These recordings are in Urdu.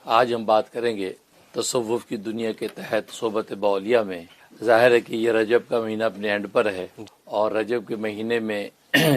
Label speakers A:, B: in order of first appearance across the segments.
A: آج ہم بات کریں گے تصوف کی دنیا کے تحت صحبت باولیاء میں۔ ظاہر ہے کہ یہ رجب کا مہینہ اپنے اینڈ پر ہے، اور رجب کے مہینے میں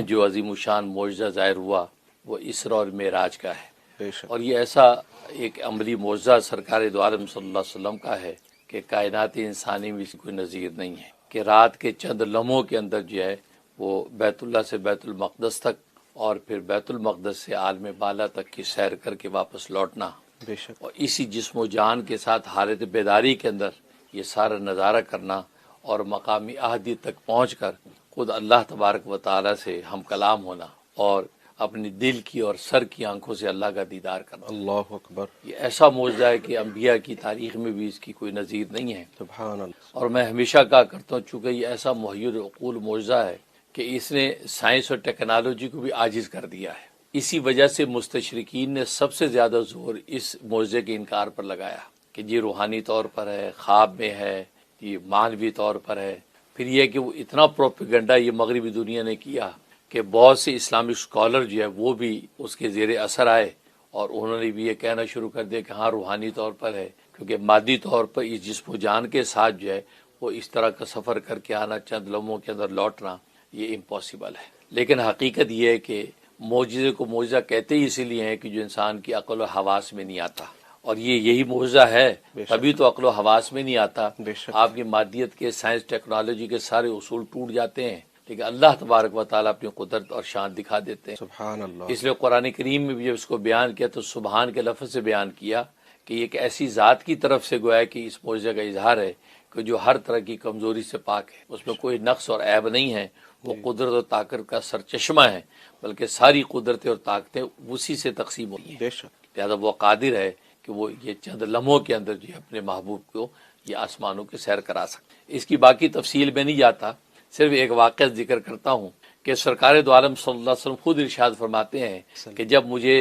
A: جو عظیم الشان معجزہ ظاہر ہوا وہ اسراء اور معراج کا ہے، اور یہ ایسا ایک عملی معجزہ سرکار دو عالم صلی اللہ علیہ وسلم کا ہے کہ کائنات انسانی میں اس کی کوئی نظیر نہیں ہے، کہ رات کے چند لمحوں کے اندر جو ہے وہ بیت اللہ سے بیت المقدس تک اور پھر بیت المقدس سے عالم بالا تک کی سیر کر کے واپس لوٹنا،
B: بے شک،
A: اور اسی جسم و جان کے ساتھ حالت بیداری کے اندر یہ سارا نظارہ کرنا، اور مقامی احدی تک پہنچ کر خود اللہ تبارک و تعالی سے ہم کلام ہونا، اور اپنی دل کی اور سر کی آنکھوں سے اللہ کا دیدار کرنا۔
B: اللہ اکبر،
A: یہ ایسا معجزہ ہے کہ انبیاء کی تاریخ میں بھی اس کی کوئی نظیر نہیں ہے،
B: سبحان اللہ،
A: اور میں ہمیشہ کہا کرتا ہوں چونکہ یہ ایسا محیر عقول معجزہ ہے کہ اس نے سائنس اور ٹیکنالوجی کو بھی عاجز کر دیا ہے۔ اسی وجہ سے مستشرقین نے سب سے زیادہ زور اس معجزے کے انکار پر لگایا کہ یہ روحانی طور پر ہے، خواب میں ہے، یہ معنوی طور پر ہے۔ پھر یہ کہ وہ اتنا پروپیگنڈا یہ مغربی دنیا نے کیا کہ بہت سے اسلامک اسکالر جو ہے وہ بھی اس کے زیر اثر آئے، اور انہوں نے بھی یہ کہنا شروع کر دیا کہ ہاں روحانی طور پر ہے، کیونکہ مادی طور پر اس جسم و جان کے ساتھ جو ہے وہ اس طرح کا سفر کر کے آنا، چند لمحوں کے اندر لوٹنا، یہ امپاسبل ہے۔ لیکن حقیقت یہ ہے کہ معجزے کو معجزہ کہتے ہی اسی لیے ہیں کہ جو انسان کی عقل و حواس میں نہیں آتا، اور یہ یہی معجزہ ہے، تبھی تو عقل و حواس میں نہیں آتا۔
B: بے شک،
A: آپ کی مادیت کے، سائنس ٹیکنالوجی کے سارے اصول ٹوٹ جاتے ہیں، لیکن اللہ تبارک و تعالیٰ اپنی قدرت اور شان دکھا دیتے ہیں۔
B: سبحان اللہ،
A: اس لیے قرآن کریم میں بھی جب اس کو بیان کیا تو سبحان کے لفظ سے بیان کیا کہ یہ ایک ایسی ذات کی طرف سے گویا کہ اس معجزے کا اظہار ہے کہ جو ہر طرح کی کمزوری سے پاک ہے، اس میں کوئی نقص اور عیب نہیں ہے، وہ قدرت اور طاقت کا سرچشمہ ہے، بلکہ ساری قدرتیں اور طاقتیں اسی سے تقسیم ہوئی ہیں،
B: بے شک،
A: لہذا وہ قادر ہے کہ وہ یہ چند لمحوں کے اندر جو ہے اپنے محبوب کو یہ آسمانوں کے سیر کرا سکتے۔ اس کی باقی تفصیل میں نہیں جاتا، صرف ایک واقعہ ذکر کرتا ہوں کہ سرکار دو عالم صلی اللہ علیہ وسلم خود ارشاد فرماتے ہیں کہ جب مجھے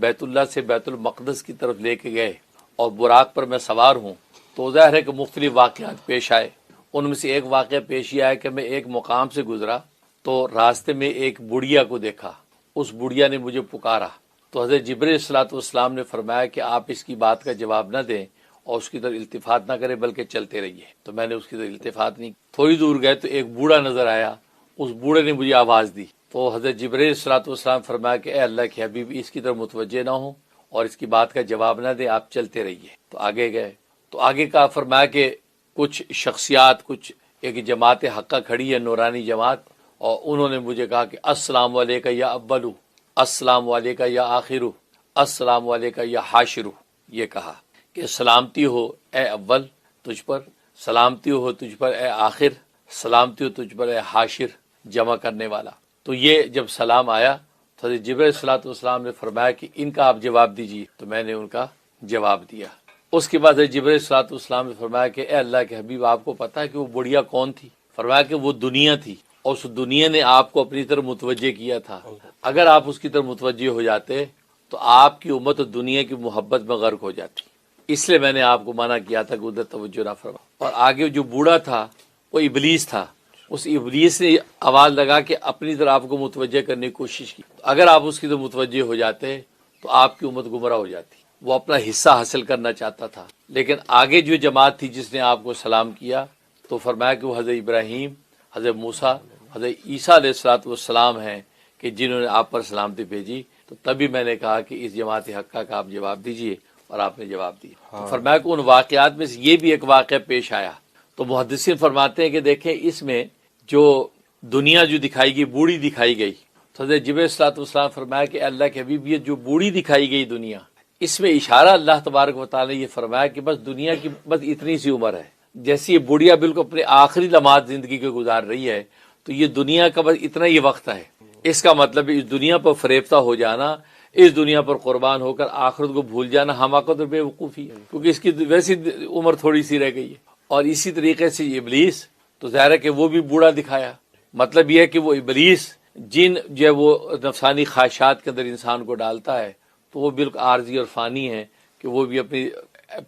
A: بیت اللہ سے بیت المقدس کی طرف لے کے گئے اور براق پر میں سوار ہوں تو ظاہر ہے کہ مختلف واقعات پیش آئے۔ ان میں سے ایک واقعہ پیش یہ آیا کہ میں ایک مقام سے گزرا تو راستے میں ایک بڑھیا کو دیکھا، اس بڑھیا نے مجھے پکارا، تو حضرت جبرائیل صلاۃ والسلام نے فرمایا کہ آپ اس کی بات کا جواب نہ دیں اور اس کی طرف التفات نہ کریں بلکہ چلتے رہیے۔ تو میں نے اس کی طرف التفات نہیں، تھوڑی دور گئے تو ایک بوڑھا نظر آیا، اس بوڑھے نے مجھے آواز دی، تو حضرت جبرائیل صلاۃ والسلام فرمایا کہ اے اللہ کے حبیب اس کی طرف متوجہ نہ ہوں اور اس کی بات کا جواب نہ دیں، آپ چلتے رہیے۔ تو آگے گئے تو آگے کا فرمایا کہ کچھ شخصیات، کچھ ایک جماعت حقہ کھڑی ہے، نورانی جماعت، اور انہوں نے مجھے کہا کہ السلام علیکہ یا اولو، السلام علیکہ یا آخرو، السلام علیکہ یا حاشرو، یہ کہا کہ سلامتی ہو اے اول تجھ پر، سلامتی ہو تجھ پر اے آخر، سلامتی ہو تجھ پر اے حاشر، جمع کرنے والا۔ تو یہ جب سلام آیا تو حضرت جبرائیل صلاۃ والسلام نے فرمایا کہ ان کا آپ جواب دیجیے، تو میں نے ان کا جواب دیا۔ اس کے بعد حضرت جبرائیل صلاۃ والسلام نے فرمایا کہ اے اللہ کے حبیب آپ کو پتہ ہے کہ وہ بڑھیا کون تھی؟ فرمایا کہ وہ دنیا تھی، اور اس دنیا نے آپ کو اپنی طرف متوجہ کیا تھا، اگر آپ اس کی طرف متوجہ ہو جاتے تو آپ کی امت دنیا کی محبت میں غرق ہو جاتی، اس لیے میں نے آپ کو منع کیا تھا کہ ادھر توجہ نہ فرما۔ اور آگے جو بوڑھا تھا وہ ابلیس تھا، اس ابلیس نے آواز لگا کہ اپنی طرف آپ کو متوجہ کرنے کی کوشش کی، اگر آپ اس کی طرف متوجہ ہو جاتے تو آپ کی امت گمراہ ہو جاتی۔ وہ اپنا حصہ حاصل کرنا چاہتا تھا، لیکن آگے جو جماعت تھی جس نے آپ کو سلام کیا تو فرمایا کہ وہ حضرت ابراہیم، حضرت موسیٰ، حضرت عیسیٰ علیہ الصلوۃ والسلام ہیں کہ جنہوں نے آپ پر سلامتی بھیجی۔ تو تبھی میں نے کہا کہ اس جماعت حقہ کا آپ جواب دیجئے، اور آپ نے جواب دیا۔ تو فرمایا کہ ان واقعات میں سے یہ بھی ایک واقعہ پیش آیا۔ تو محدثین فرماتے ہیں کہ دیکھیں اس میں جو دنیا جو دکھائی گئی، بوڑھی دکھائی گئی، تو حضرت جبرائیل صلاۃ والسلام فرمایا کہ اللہ کے حبیب یہ جو بوڑھی دکھائی گئی دنیا، اس میں اشارہ اللہ تبارک و تعالی نے یہ فرمایا کہ بس دنیا کی بس اتنی سی عمر ہے، جیسے یہ بڑھیا بالکل اپنے آخری لمحات زندگی کے گزار رہی ہے، تو یہ دنیا کا بس اتنا ہی وقت ہے۔ اس کا مطلب اس دنیا پر فریفتہ ہو جانا، اس دنیا پر قربان ہو کر آخرت کو بھول جانا حماقت اور بے وقوفی ہے، کیونکہ اس کی ویسی عمر تھوڑی سی رہ گئی ہے۔ اور اسی طریقے سے ابلیس تو ظاہر ہے کہ وہ بھی بوڑھا دکھایا، مطلب یہ ہے کہ وہ ابلیس جن جو ہے وہ نفسانی خواہشات کے اندر انسان کو ڈالتا ہے تو وہ بالکل عارضی اور فانی ہے، کہ وہ بھی اپنی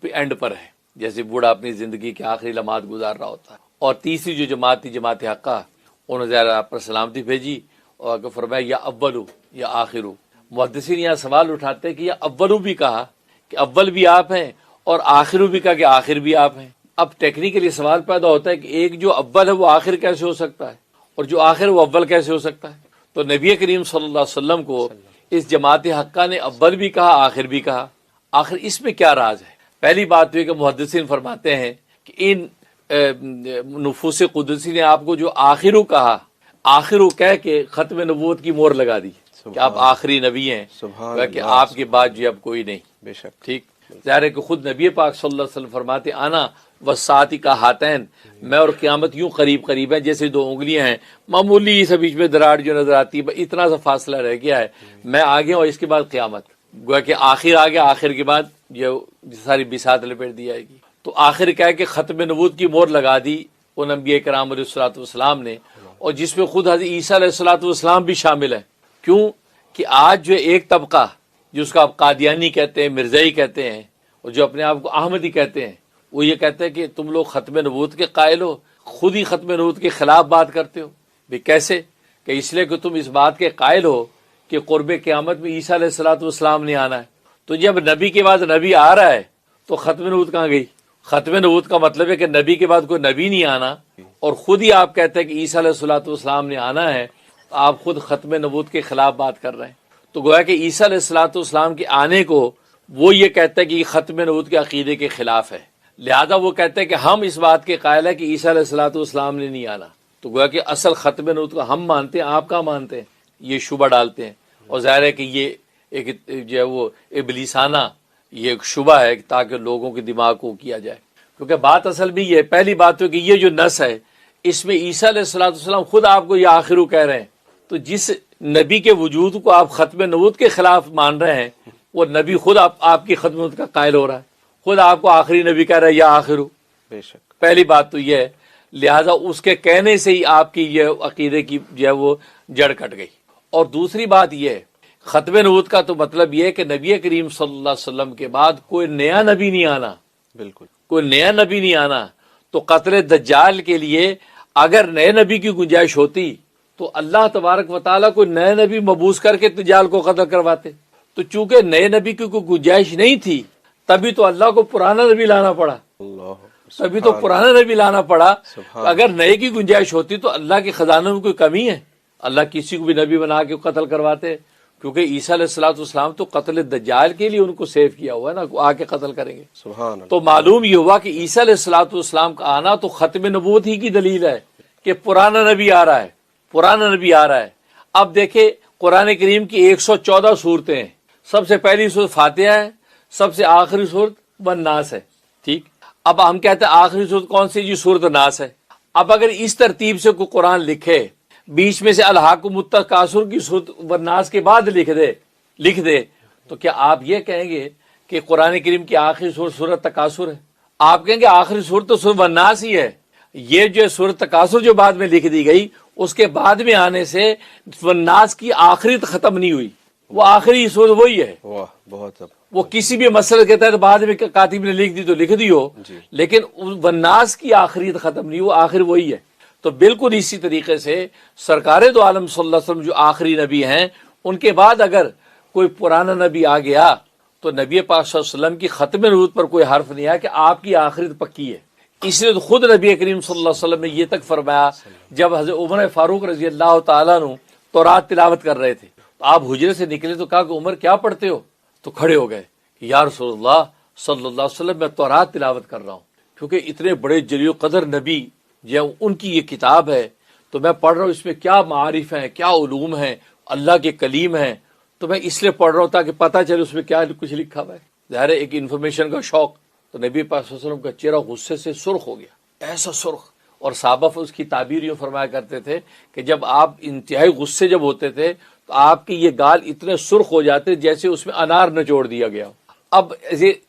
A: اینڈ پر ہے، جیسے بوڑھا اپنی زندگی کے آخری لمحات گزار رہا ہوتا ہے۔ اور تیسری جو جماعت تھی، جماعت حقہ، انہوں نے ظاہر آپ پر سلامتی بھیجی اور فرمایا یا اولو یا آخرو۔ محدثین یہاں سوال اٹھاتے ہیں کہ یا اولو بھی کہا کہ اول بھی آپ ہیں اور آخر بھی کہا کہ آخر بھی آپ ہیں. اب ٹیکنیکلی سوال پیدا ہوتا ہے کہ ایک جو اول ہے وہ آخر کیسے ہو سکتا ہے اور جو آخر وہ اول کیسے ہو سکتا ہے؟ تو نبی کریم صلی اللہ علیہ وسلم کو اس جماعت حقہ نے اول بھی کہا آخر بھی کہا. آخر اس میں کیا راز ہے؟ پہلی بات تو یہ کہ محدثین فرماتے ہیں کہ ان نفوس قدسی نے آپ کو جو آخرو کہا، آخرو کہہ کے ختم نبوت کی مہر لگا دی کہ آپ آخری نبی ہیں، کہ آپ کے بعد جو اب کوئی نہیں.
B: بے شک.
A: ٹھیک. ظاہر ہے کہ خود نبی پاک صلی اللہ علیہ وسلم فرماتے آنا والساعۃ کا ہاتین، میں اور قیامت یوں قریب قریب ہیں جیسے دو انگلیاں ہیں، معمولی سا بیچ میں دراڑ جو نظر آتی ہے، اتنا سا فاصلہ رہ گیا ہے، میں آگے اور اس کے بعد قیامت. گویا کہ آخر آ گیا، آخر کے بعد یہ ساری بساط لپیٹ دی جائے گی. تو آخر کہہ کہ ختم نبوت کی مہر لگا دی وہ نبی کرام علیہ الصلوۃ والسلام نے، اور جس میں خود حضرت عیسیٰ علیہ الصلوۃ والسلام بھی شامل ہے. کیوں کہ آج جو ایک طبقہ جس کو آپ قادیانی کہتے ہیں، مرزائی کہتے ہیں، اور جو اپنے آپ کو احمدی کہتے ہیں، وہ یہ کہتے ہیں کہ تم لوگ ختم نبوت کے قائل ہو، خود ہی ختم نبوت کے خلاف بات کرتے ہو. بھی کیسے؟ کہ اس لیے کہ تم اس بات کے قائل ہو کہ قرب قیامت میں عیسیٰ علیہ الصلوۃ والسلام نے آنا ہے. تو جب نبی کے بعد نبی آ رہا ہے تو ختم نبوت کہاں گئی؟ ختم نبوت کا مطلب ہے کہ نبی کے بعد کوئی نبی نہیں آنا، اور خود ہی آپ کہتے ہیں کہ عیسیٰ علیہ الصلوۃ والسلام نے آنا ہے، تو آپ خود ختم نبوت کے خلاف بات کر رہے ہیں. تو گویا کہ عیسیٰ علیہ الصلوۃ والسلام کے آنے کو وہ یہ کہتا ہے کہ یہ ختم نبوت کے عقیدے کے خلاف ہے، لہذا وہ کہتے ہیں کہ ہم اس بات کے قائل ہیں کہ عیسیٰ علیہ الصلوۃ والسلام نے نہیں آنا. تو گویا کہ اصل ختم نبوت کو ہم مانتے ہیں، آپ کہاں مانتے ہیں؟ یہ شبہ ڈالتے ہیں. اور ظاہر ہے کہ یہ ایک جو ہے وہ ابلیسانہ یہ ایک شبہ ہے تاکہ لوگوں کے دماغ کو کیا جائے. کیونکہ بات اصل بھی یہ پہلی بات تو کہ یہ جو نص ہے اس میں عیسیٰ علیہ الصلوۃ والسلام خود آپ کو یہ آخرو کہہ رہے ہیں. تو جس نبی کے وجود کو آپ ختم نبوت کے خلاف مان رہے ہیں، وہ نبی خود آپ کی ختم نبوت کا قائل ہو رہا ہے، خود آپ کو آخری نبی کہہ رہا ہے یا آخرو.
B: بے شک.
A: پہلی بات تو یہ ہے، لہٰذا اس کے کہنے سے ہی آپ کی یہ عقیدے کی جو ہے وہ جڑ کٹ گئی. اور دوسری بات یہ ہے، ختم نبوت کا تو مطلب یہ ہے کہ نبی کریم صلی اللہ علیہ وسلم کے بعد کوئی نیا نبی نہیں آنا.
B: بالکل.
A: کوئی نیا نبی نہیں آنا. تو قتل دجال کے لیے اگر نئے نبی کی گنجائش ہوتی تو اللہ تبارک و تعالیٰ کوئی نئے نبی مبعوث کر کے دجال کو قتل کرواتے. تو چونکہ نئے نبی کی کوئی گنجائش نہیں تھی، تبھی تو اللہ کو پرانا نبی لانا پڑا. تبھی تو پرانا نبی لانا پڑا. اگر نئے کی گنجائش ہوتی تو اللہ کے خزانوں میں کوئی کمی ہے؟ اللہ کسی کو بھی نبی بنا کے قتل کرواتے. کیونکہ عیسیٰ علیہ الصلوۃ والسلام تو قتل دجال کے لیے ان کو سیو کیا ہوا ہے نا، آ کے قتل کریں گے.
B: سبحان اللہ.
A: تو معلوم یہ ہوا کہ عیسیٰ علیہ الصلوۃ والسلام کا آنا تو ختم نبوت ہی کی دلیل ہے کہ پرانا نبی آ رہا ہے، پرانا نبی آ رہا ہے. اب دیکھیں قرآن کریم کی 114 صورتیں ہیں. سب سے پہلی صورت فاتحہ ہے، سب سے آخری صورت والناس ہے. ٹھیک. اب ہم کہتے ہیں آخری صورت کون سی؟ جی صورت ناس ہے. اب اگر اس ترتیب سے کوئی قرآن لکھے، بیچ میں سے الحاکم التکاثر کی صورت والناس کے بعد لکھ دے تو کیا آپ یہ کہیں گے کہ قرآن کریم کی آخری صورت تکاثر ہے؟ آپ کہیں گے آخری صورت تو صورت والناس ہی ہے. یہ جو صورت تکاثر جو بعد میں لکھ دی گئی، اس کے بعد میں آنے سے والناس کی آخری ختم نہیں ہوئی، وہ آخری صورت وہی ہے.
B: واہ، بہت.
A: وہ کسی بھی مسئلے کے تحت بعد میں کاتب نے لکھ دی تو لکھ دی ہو، لیکن والناس کی آخریت ختم نہیں، وہ آخر وہی ہے. تو بالکل اسی طریقے سے سرکار دو عالم صلی اللہ علیہ وسلم جو آخری نبی ہیں، ان کے بعد اگر کوئی پرانا نبی آ گیا تو نبی پاک صلی اللہ علیہ وسلم کی ختم نبوت پر کوئی حرف نہیں آیا کہ آپ کی آخریت پکی ہے. اس لیے تو خود نبی کریم صلی اللہ علیہ وسلم نے یہ تک فرمایا جب حضرت عمر فاروق رضی اللہ تعالیٰ عنہ تورات تلاوت کر رہے تھے، تو آپ حجرے سے نکلے تو کہا کہ عمر کیا پڑھتے ہو؟ تو کھڑے ہو گئے کہ یا رسول اللہ صلی اللہ علیہ وسلم میں تورات تلاوت کر رہا ہوں، کیونکہ اتنے بڑے جلیل قدر نبی جو ان کی یہ کتاب ہے تو میں پڑھ رہا ہوں، اس میں کیا معارف ہیں، کیا علوم ہیں، اللہ کے کلیم ہیں، تو میں اس لیے پڑھ رہا ہوں تاکہ پتہ چلے اس میں کیا کچھ لکھا ہوا ہے. ظاہر ہے ایک انفارمیشن کا شوق. تو نبی پاک صلی اللہ علیہ وسلم کا چہرہ غصے سے سرخ ہو گیا، ایسا سرخ. اور صحابہ اس کی تعبیر یوں فرمایا کرتے تھے کہ جب آپ انتہائی غصے جب ہوتے تھے تو آپ کی یہ گال اتنے سرخ ہو جاتے جیسے اس میں انار نچوڑ دیا گیا. اب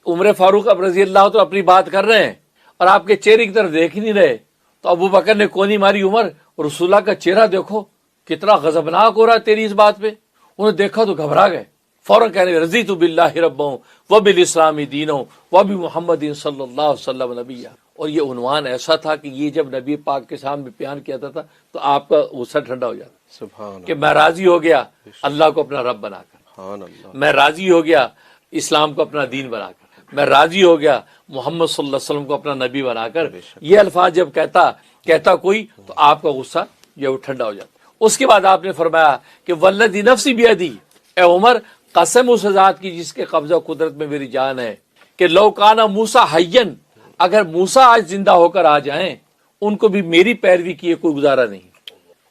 A: عمر فاروق اب رضی اللہ تو اپنی بات کر رہے ہیں اور آپ کے چہرے کی طرف دیکھ ہی نہیں رہے. تو ابو بکر نے کونی ماری، عمر رسول اللہ کا چہرہ دیکھو کتنا غضبناک ہو رہا تیری اس بات پہ. انہوں نے دیکھا تو گھبرا گئے، فوراً کہنے رضیت باللہ ربا وبالاسلام دینا وبمحمد صلی اللہ علیہ وسلم نبیہ. اور یہ عنوان ایسا تھا کہ یہ جب نبی پاک کے سامنے بیان کیا تھا تو آپ کا غصہ ٹھنڈا ہو جاتا.
B: سبحان
A: کہ میں راضی ہو گیا اللہ کو اپنا رب بنا کر، میں راضی ہو گیا اسلام کو اپنا دین بنا کر، میں راضی ہو گیا محمد صلی اللہ علیہ وسلم کو اپنا نبی بنا کر۔ یہ الفاظ جب کہتا کوئی تو آپ کا غصہ جو وہ ٹھنڈا ہو جاتا۔ اس کے بعد آپ نے فرمایا کہ والذی نفسی بیدی، اے عمر قسم اس ذات کی جس کے قبضہ قدرت میں میری جان ہے، کہ لو کان موسیٰ حیًّا، اگر موسیٰ آج زندہ ہو کر آ جائیں، ان کو بھی میری پیروی کیے کوئی گزارا نہیں،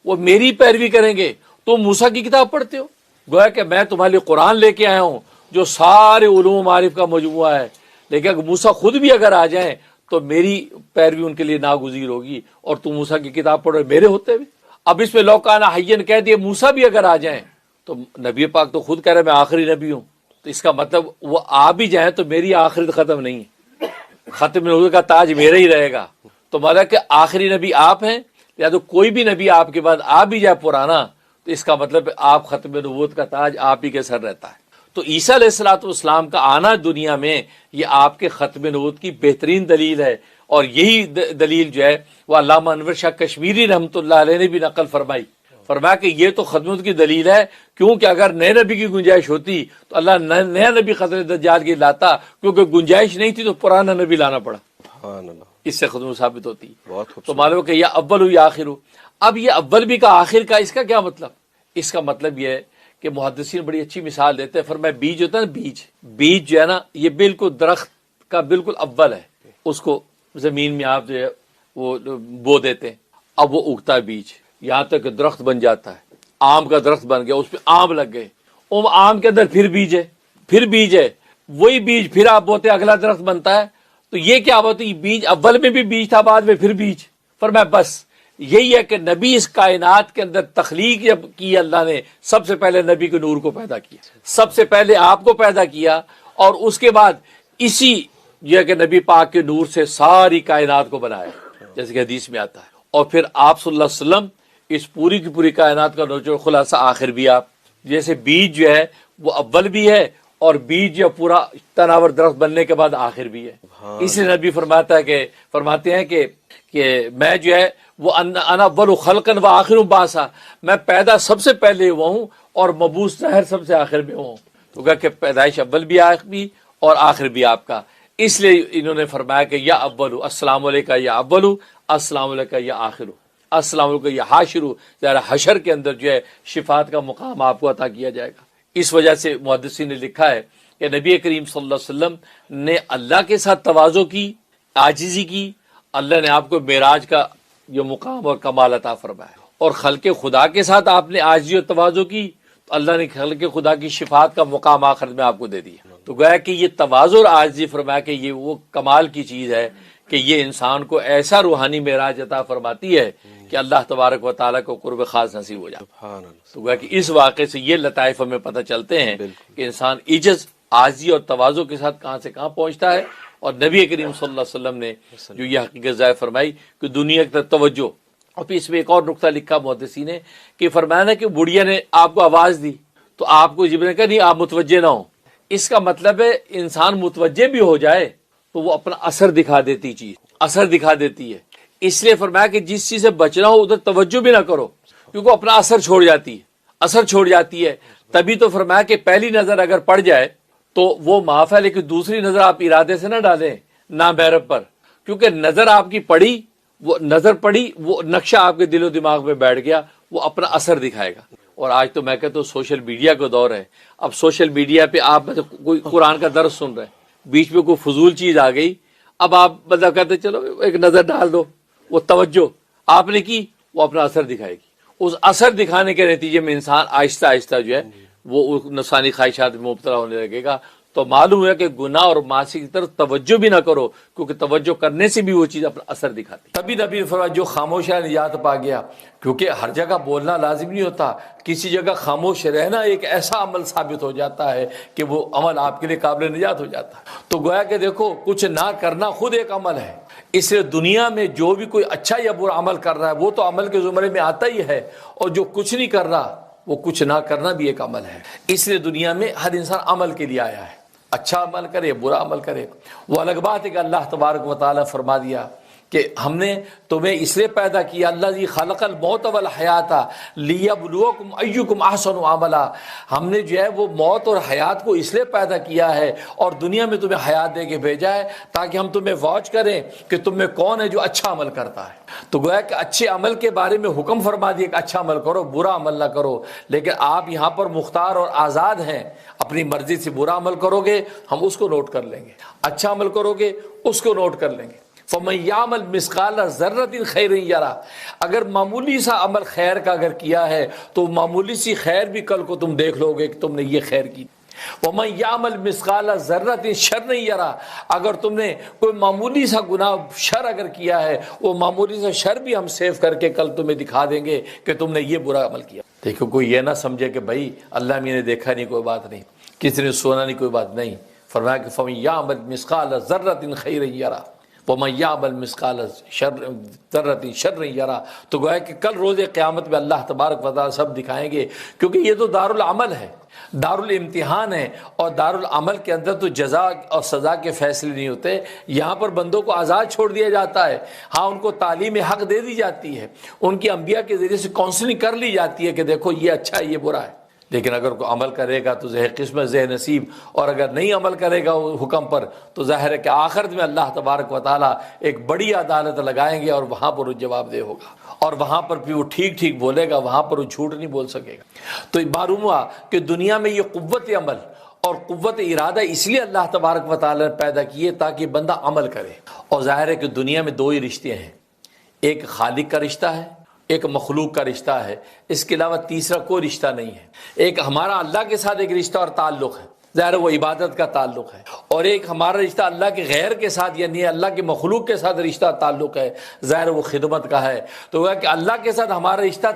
A: وہ میری پیروی کریں گے۔ تو موسیٰ کی کتاب پڑھتے ہو، گویا کہ میں تمہارے لیے قرآن لے کے آیا ہوں جو سارے علوم و معارف کا مجموعہ ہے، لیکن اگر موسیٰ خود بھی اگر آ جائیں تو میری پیروی ان کے لیے ناگزیر ہوگی، اور تم موسیٰ کی کتاب پڑھ رہے میرے ہوتے بھی۔ اب اس میں لو کان حیًّا کہہ دیے، موسیٰ بھی اگر آ جائیں، تو نبی پاک تو خود کہہ رہے میں آخری نبی ہوں، تو اس کا مطلب وہ آ بھی جائیں تو میری آخرت ختم نہیں ہے، ختم نبوت کا تاج میرا ہی رہے گا۔ تو مطلب کہ آخری نبی آپ ہیں، یا تو کوئی بھی نبی آپ کے بعد آ بھی جائے پرانا، تو اس کا مطلب آپ ختم نبوت کا تاج آپ ہی کے سر رہتا ہے۔ تو عیسیٰ علیہ السلام کا آنا دنیا میں یہ آپ کے ختم نبوت کی بہترین دلیل ہے، اور یہی دلیل جو ہے وہ علامہ انور شاہ کشمیری رحمۃ اللہ علیہ نے بھی نقل فرمایا کہ یہ تو ختم نبوت کی دلیل ہے، کیونکہ اگر نئے نبی کی گنجائش ہوتی تو اللہ نیا نبی خطر دجال کی لاتا، کیونکہ گنجائش نہیں تھی تو پرانا نبی لانا پڑا، اس سے ختم نبوت ثابت ہوتی۔ تو معلوم کہ یا اول ہو یا آخر ہو۔ اب یہ اول بھی کا آخر کا اس کا کیا مطلب؟ اس کا مطلب یہ ہے کہ محدثین بڑی اچھی مثال دیتے ہیں، فرمایا بیج ہوتا ہے نا، بیج جو ہے نا یہ بالکل درخت کا بالکل اول ہے، اس کو زمین میں آپ جو ہے وہ بو دیتے ہیں، اب وہ اگتا ہے بیج، یہاں تک کہ درخت بن جاتا ہے، آم کا درخت بن گیا، اس پہ آم لگ گئے، آم کے اندر پھر بیج ہے، وہی بیج پھر آپ بوتے اگلا درخت بنتا ہے۔ تو یہ کیا ہوتا ہے؟ بیج اول میں بھی بیج تھا، بعد میں پھر بیج۔ فرمایا بس یہی ہے کہ نبی اس کائنات کے اندر تخلیق جب کی اللہ نے، سب سے پہلے نبی کے نور کو پیدا کیا، سب سے پہلے آپ کو پیدا کیا، اور اس کے بعد اسی یہ کہ نبی پاک کے نور سے ساری کائنات کو بنایا، جیسے کہ حدیث میں آتا ہے۔ اور پھر آپ صلی اللہ علیہ وسلم اس پوری کی پوری کائنات کا نچوڑ خلاصہ آخر بھی آپ، جیسے بیج جو ہے وہ اول بھی ہے، اور بیج جو پورا تناور درخت بننے کے بعد آخر بھی ہے۔ اس لیے نبی فرماتے ہیں کہ میں جو ہے وہ انا اول خلقا و آخر باسا، میں پیدا سب سے پہلے ہوا ہوں اور مبعوث ظاہر سب سے آخر میں ہوں۔ تو کہا کہ پیدائش اول بھی آخر بھی اور آخر بھی آپ کا۔ اس لیے انہوں نے فرمایا کہ یا اول السلام علیکہ یا اول السلام علیکہ یا آخر، السلام علیکم یا حاشر، ذرا حشر کے اندر جو ہے شفاعت کا مقام آپ کو عطا کیا جائے گا۔ اس وجہ سے محدثین نے لکھا ہے کہ نبی کریم صلی اللہ علیہ وسلم نے اللہ کے ساتھ تواضع کی، عاجزی کی، اللہ نے آپ کو معراج کا جو مقام اور کمال عطا فرمایا، اور خلق خدا کے ساتھ آپ نے عاجزی اور تواضع کی تو اللہ نے خلق خدا کی شفاعت کا مقام آخرت میں آپ کو دے دیا۔ تو گویا کہ یہ تواضع اور عاجزی فرمایا کہ یہ وہ کمال کی چیز ہے کہ یہ انسان کو ایسا روحانی معراج عطا فرماتی ہے کہ اللہ تبارک و تعالیٰ کو قرب خاص نصیب ہو جائے۔ تو گویا کہ اس واقعے سے یہ لطائف ہمیں پتہ چلتے ہیں کہ انسان عجز، عاجزی اور تواضع کے ساتھ کہاں سے کہاں پہنچتا ہے، اور نبی کریم صلی اللہ علیہ وسلم نے جو یہ حقیقت ظاہر فرمائی کہ دنیا کی توجہ۔ اور پھر اس میں ایک اور نقطہ لکھا محدثین نے کہ فرمایا نا کہ بڑھیا نے آپ کو آواز دی تو آپ کو جب نے کہا نہیں آپ متوجہ نہ ہو، اس کا مطلب ہے انسان متوجہ بھی ہو جائے تو وہ اپنا اثر دکھا دیتی چیز، اثر دکھا دیتی ہے۔ اس لیے فرمایا کہ جس چیز سے بچنا ہو ادھر توجہ بھی نہ کرو، کیونکہ اپنا اثر چھوڑ جاتی ہے۔ تبھی تو فرمایا کہ پہلی نظر اگر پڑ جائے تو وہ معاف ہے، لیکن دوسری نظر آپ ارادے سے نہ ڈالیں نامحرم پر، کیونکہ نظر آپ کی پڑی، وہ نقشہ آپ کے دل و دماغ میں بیٹھ گیا، وہ اپنا اثر دکھائے گا۔ اور آج تو میں کہتا ہوں سوشل میڈیا کا دور ہے، اب سوشل میڈیا پہ آپ کوئی قرآن کا درس سن رہے ہیں، بیچ میں کوئی فضول چیز آ گئی، اب آپ کہتے چلو ایک نظر ڈال دو، وہ توجہ آپ نے کی، وہ اپنا اثر دکھائے گی۔ اس اثر دکھانے کے نتیجے میں انسان آہستہ آہستہ جو ہے وہ نفسانی خواہشات میں مبتلا ہونے لگے گا۔ تو معلوم ہے کہ گناہ اور معاصی کی طرف توجہ بھی نہ کرو، کیونکہ توجہ کرنے سے بھی وہ چیز اپنا اثر دکھاتی ہے۔ تبھی نبی نے فرمایا جو خاموش ہے نجات پا گیا، کیونکہ ہر جگہ بولنا لازم نہیں ہوتا، کسی جگہ خاموش رہنا ایک ایسا عمل ثابت ہو جاتا ہے کہ وہ عمل آپ کے لیے قابل نجات ہو جاتا ہے۔ تو گویا کہ دیکھو کچھ نہ کرنا خود ایک عمل ہے، اس لیے دنیا میں جو بھی کوئی اچھا یا برا عمل کر رہا ہے وہ تو عمل کے زمرے میں آتا ہی ہے، اور جو کچھ نہیں کر رہا وہ کچھ نہ کرنا بھی ایک عمل ہے۔ اس لیے دنیا میں ہر انسان عمل کے لیے آیا ہے، اچھا عمل کرے برا عمل کرے۔ وہ الگ بات ہے کہ اللہ تبارک و تعالیٰ فرما دیا کہ ہم نے تمہیں اس لیے پیدا کیا، الذی خلق الموت والحیات لیبلوکم ایکم احسن عملا، ہم نے جو ہے وہ موت اور حیات کو اس لیے پیدا کیا ہے اور دنیا میں تمہیں حیات دے کے بھیجا ہے تاکہ ہم تمہیں واچ کریں کہ تم میں کون ہے جو اچھا عمل کرتا ہے۔ تو گویا کہ اچھے عمل کے بارے میں حکم فرما دیا کہ اچھا عمل کرو، برا عمل نہ کرو، لیکن آپ یہاں پر مختار اور آزاد ہیں، اپنی مرضی سے برا عمل کرو گے ہم اس کو نوٹ کر لیں گے، اچھا عمل کرو گے اس کو نوٹ کر لیں گے۔ فَمَن يَعْمَلْ مِثْقَالَ ذَرَّةٍ خَيْرًا يَرَهُ، اگر معمولی سا عمل خیر کا اگر کیا ہے تو معمولی سی خیر بھی کل کو تم دیکھ لو گے کہ تم نے یہ خیر کی۔ وَمَن يَعْمَلْ مِثْقَالَ ذَرَّةٍ شَرًّا يَرَهُ، اگر تم نے کوئی معمولی سا گناہ شر اگر کیا ہے وہ معمولی سا شر بھی ہم سیو کر کے کل تمہیں دکھا دیں گے کہ تم نے یہ برا عمل کیا۔ دیکھو کوئی یہ نہ سمجھے کہ بھائی اللہ میں نے دیکھا نہیں، کوئی بات نہیں، کسی نے سنا نہیں، کوئی بات نہیں۔ فرمایا کہ فَمَن يَعْمَلْ مِثْقَالَ ذَرَّةٍ خَيْرًا يَرَهُ وَمَن يَعْمَلْ مِثْقَالَ ذَرَّةٍ شَرًّا يَرَهُ، تو گویا کہ کل روز قیامت میں اللہ تبارک و تعالیٰ سب دکھائیں گے، کیونکہ یہ تو دارالعمل ہے، دارالامتحان ہے، اور دارالعمل کے اندر تو جزا اور سزا کے فیصلے نہیں ہوتے، یہاں پر بندوں کو آزاد چھوڑ دیا جاتا ہے۔ ہاں ان کو تعلیم حق دے دی جاتی ہے، ان کی انبیاء کے ذریعے سے کاؤنسلنگ کر لی جاتی ہے کہ دیکھو یہ اچھا ہے یہ برا ہے، لیکن اگر کوئی عمل کرے گا تو زہ قسمت زہ نصیب، اور اگر نہیں عمل کرے گا حکم پر تو ظاہر ہے کہ آخرت میں اللہ تبارک و تعالیٰ ایک بڑی عدالت لگائیں گے اور وہاں پر وہ جواب دہ ہوگا، اور وہاں پر بھی وہ ٹھیک ٹھیک بولے گا، وہاں پر وہ جھوٹ نہیں بول سکے گا۔ تو معلوم ہوا کہ دنیا میں یہ قوت عمل اور قوت ارادہ اس لیے اللہ تبارک و تعالیٰ نے پیدا کیے تاکہ بندہ عمل کرے، اور ظاہر ہے کہ دنیا میں دو ہی رشتے ہیں، ایک خالق کا رشتہ ہے، ایک مخلوق کا رشتہ ہے، اس کے علاوہ تیسرا کوئی رشتہ نہیں ہے۔ ایک ہمارا اللہ کے ساتھ ایک رشتہ اور تعلق ہے، ظاہر وہ عبادت کا تعلق ہے، اور ایک ہمارا رشتہ اللہ کے غیر کے ساتھ یعنی اللہ کے مخلوق کے ساتھ رشتہ تعلق ہے، ظاہر وہ خدمت کا ہے۔ تو وہ کہ اللہ کے ساتھ ہمارا رشتہ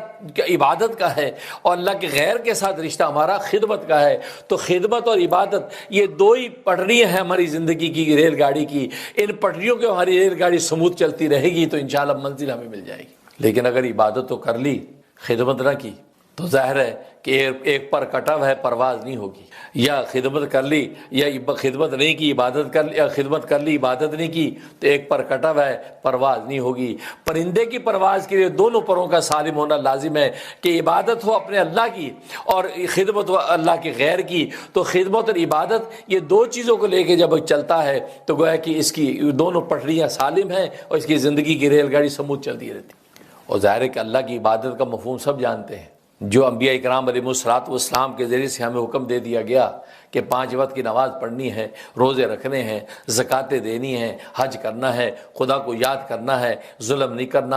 A: عبادت کا ہے اور اللہ کے غیر کے ساتھ رشتہ ہمارا خدمت کا ہے۔ تو خدمت اور عبادت یہ دو ہی پٹریاں ہیں ہماری زندگی کی، ریل گاڑی کی، ان پٹریوں کے ہماری ریل گاڑی سموتھ چلتی رہے گی تو انشاءاللہ منزل ہمیں مل جائے گی۔ لیکن اگر عبادت تو کر لی خدمت نہ کی تو ظاہر ہے کہ ایک پر کٹا ہوا ہے، پرواز نہیں ہوگی، یا خدمت کر لی یا خدمت نہیں کی عبادت کر لی، یا خدمت کر لی عبادت نہیں کی تو ایک پر کٹا ہوا ہے، پرواز نہیں ہوگی۔ پرندے کی پرواز کے لیے دونوں پروں کا سالم ہونا لازم ہے کہ عبادت ہو اپنے اللہ کی اور خدمت ہو اللہ کے غیر کی۔ تو خدمت اور عبادت یہ دو چیزوں کو لے کے جب چلتا ہے تو گویا کہ اس کی دونوں پٹریاں سالم ہیں اور اس کی زندگی کی ریل گاڑی سموتھ چلتی رہتی۔ اور ظاہر ہے کہ اللہ کی عبادت کا مفہوم سب جانتے ہیں، جو انبیاء اکرام علیہ الصلوۃ والسلام کے ذریعے سے ہمیں حکم دے دیا گیا کہ 5 وقت کی نماز پڑھنی ہے، روزے رکھنے ہیں، زکاتیں دینی ہیں، حج کرنا ہے، خدا کو یاد کرنا ہے، ظلم نہیں کرنا۔